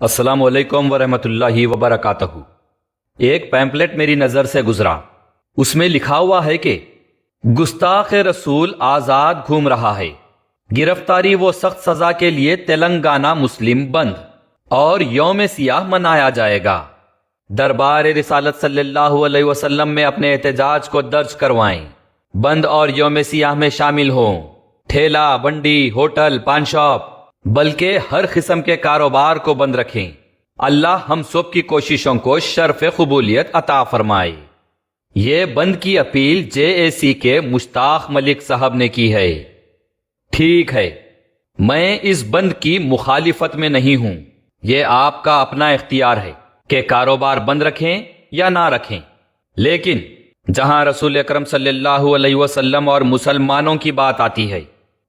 السلام علیکم ورحمۃ اللہ وبرکاتہ۔ ایک پیمپلیٹ میری نظر سے گزرا، اس میں لکھا ہوا ہے کہ گستاخ رسول آزاد گھوم رہا ہے، گرفتاری و سخت سزا کے لیے تلنگانہ مسلم بند اور یوم سیاہ منایا جائے گا۔ دربار رسالت صلی اللہ علیہ وسلم میں اپنے احتجاج کو درج کروائیں، بند اور یوم سیاہ میں شامل ہوں۔ ٹھیلا، بنڈی، ہوٹل، پان شاپ بلکہ ہر قسم کے کاروبار کو بند رکھیں۔ اللہ ہم سب کی کوششوں کو شرف قبولیت عطا فرمائے۔ یہ بند کی اپیل JAC کے مشتاق ملک صاحب نے کی ہے۔ ٹھیک ہے، میں اس بند کی مخالفت میں نہیں ہوں، یہ آپ کا اپنا اختیار ہے کہ کاروبار بند رکھیں یا نہ رکھیں، لیکن جہاں رسول اکرم صلی اللہ علیہ وسلم اور مسلمانوں کی بات آتی ہے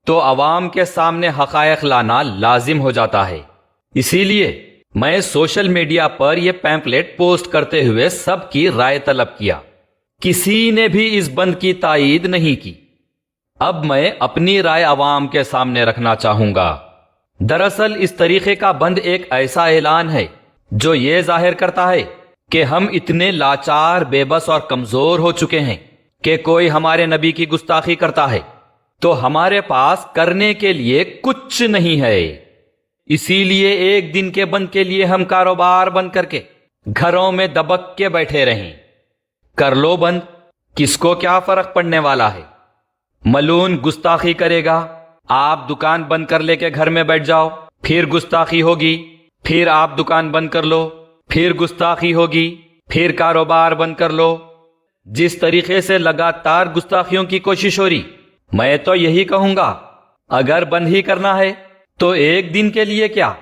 تو عوام کے سامنے حقائق لانا لازم ہو جاتا ہے۔ اسی لیے میں سوشل میڈیا پر یہ پیمپلیٹ پوسٹ کرتے ہوئے سب کی رائے طلب کیا۔ کسی نے بھی اس بند کی تائید نہیں کی۔ اب میں اپنی رائے عوام کے سامنے رکھنا چاہوں گا۔ دراصل اس طریقے کا بند ایک ایسا اعلان ہے جو یہ ظاہر کرتا ہے کہ ہم اتنے لاچار، بے بس اور کمزور ہو چکے ہیں کہ کوئی ہمارے نبی کی گستاخی کرتا ہے تو ہمارے پاس کرنے کے لیے کچھ نہیں ہے۔ اسی لیے ایک دن کے بند کے لیے ہم کاروبار بند کر کے گھروں میں دبک کے بیٹھے رہیں۔ کر لو بند، کس کو کیا فرق پڑنے والا ہے؟ ملون گستاخی کرے گا، آپ دکان بند کر لے کے گھر میں بیٹھ جاؤ، پھر گستاخی ہوگی، پھر آپ دکان بند کر لو، پھر گستاخی ہوگی، پھر کاروبار بند کر لو۔ جس طریقے سے لگاتار گستاخیوں کی کوشش ہو رہی، میں تو یہی کہوں گا اگر بند ہی کرنا ہے تو ایک دن کے لیے کیا،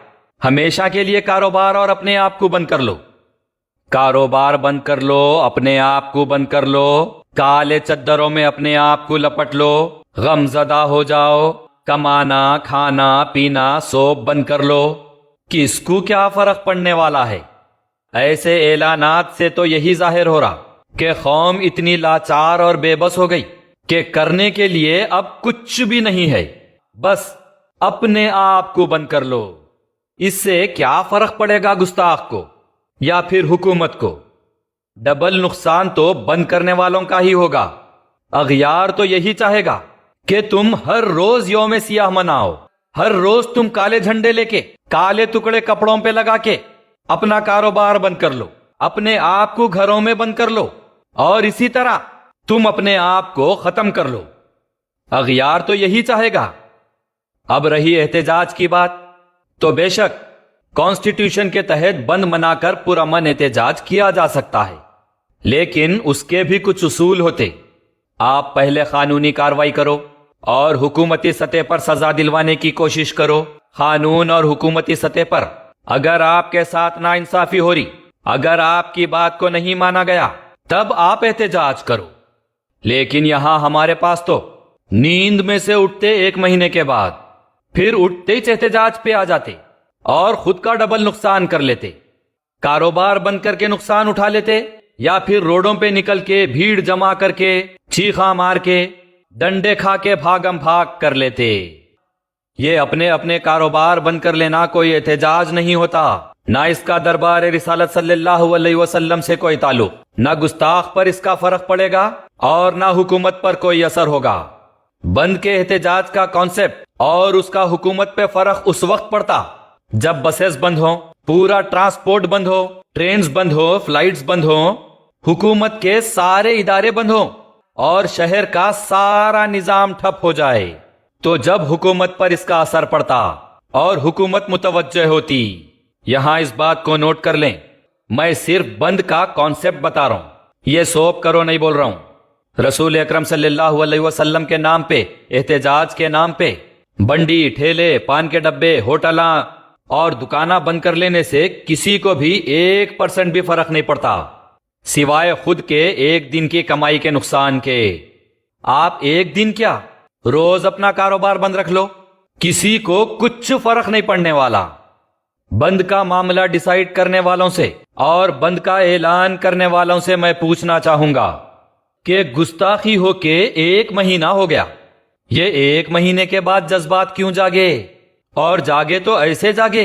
ہمیشہ کے لیے کاروبار اور اپنے آپ کو بند کر لو۔ کاروبار بند کر لو، اپنے آپ کو بند کر لو، کالے چادروں میں اپنے آپ کو لپٹ لو، غم زدہ ہو جاؤ، کمانا، کھانا، پینا سب بند کر لو، کس کو کیا فرق پڑنے والا ہے؟ ایسے اعلانات سے تو یہی ظاہر ہو رہا کہ قوم اتنی لاچار اور بے بس ہو گئی کہ کرنے کے لیے اب کچھ بھی نہیں ہے، بس اپنے آپ کو بند کر لو۔ اس سے کیا فرق پڑے گا گستاخ کو یا پھر حکومت کو؟ ڈبل نقصان تو بند کرنے والوں کا ہی ہوگا۔ اغیار تو یہی چاہے گا کہ تم ہر روز یوم سیاہ مناؤ، ہر روز تم کالے جھنڈے لے کے، کالے ٹکڑے کپڑوں پہ لگا کے اپنا کاروبار بند کر لو، اپنے آپ کو گھروں میں بند کر لو، اور اسی طرح تم اپنے آپ کو ختم کر لو۔ اغیار تو یہی چاہے گا۔ اب رہی احتجاج کی بات، تو بے شک کانسٹیٹیوشن کے تحت بند منا کر پرامن احتجاج کیا جا سکتا ہے، لیکن اس کے بھی کچھ اصول ہوتے۔ آپ پہلے قانونی کارروائی کرو اور حکومتی سطح پر سزا دلوانے کی کوشش کرو۔ قانون اور حکومتی سطح پر اگر آپ کے ساتھ ناانصافی ہو رہی، اگر آپ کی بات کو نہیں مانا گیا، تب آپ احتجاج کرو۔ لیکن یہاں ہمارے پاس تو نیند میں سے اٹھتے 1 مہینے کے بعد پھر اٹھتے ہی احتجاج پہ آ جاتے اور خود کا ڈبل نقصان کر لیتے، کاروبار بند کر کے نقصان اٹھا لیتے، یا پھر روڈوں پہ نکل کے بھیڑ جمع کر کے چیخاں مار کے ڈنڈے کھا کے بھاگم بھاگ کر لیتے۔ یہ اپنے اپنے کاروبار بند کر لینا کوئی احتجاج نہیں ہوتا، نہ اس کا دربار رسالت صلی اللہ علیہ وسلم سے کوئی تعلق، نہ گستاخ پر اس کا فرق پڑے گا اور نہ حکومت پر کوئی اثر ہوگا۔ بند کے احتجاج کا کانسیپٹ اور اس کا حکومت پہ فرق اس وقت پڑتا جب بسز بند ہوں، پورا ٹرانسپورٹ بند ہو، ٹرینز بند ہو، فلائٹس بند ہو، حکومت کے سارے ادارے بند ہوں اور شہر کا سارا نظام ٹھپ ہو جائے، تو جب حکومت پر اس کا اثر پڑتا اور حکومت متوجہ ہوتی۔ یہاں اس بات کو نوٹ کر لیں، میں صرف بند کا کانسیپٹ بتا رہا ہوں، یہ سوپ کرو نہیں بول رہا ہوں۔ رسول اکرم صلی اللہ علیہ وسلم کے نام پہ، احتجاج کے نام پہ بنڈی، ٹھیلے، پان کے ڈبے، ہوٹلاں اور دکانہ بند کر لینے سے کسی کو بھی 1% بھی فرق نہیں پڑتا، سوائے خود کے ایک دن کی کمائی کے نقصان کے۔ آپ ایک دن کیا، روز اپنا کاروبار بند رکھ لو، کسی کو کچھ فرق نہیں پڑنے والا۔ بند کا معاملہ ڈیسائیڈ کرنے والوں سے اور بند کا اعلان کرنے والوں سے میں پوچھنا چاہوں گا کہ گستاخی ہو کے 1 مہینہ ہو گیا، یہ 1 مہینے کے بعد جذبات کیوں جاگے؟ اور جاگے تو ایسے جاگے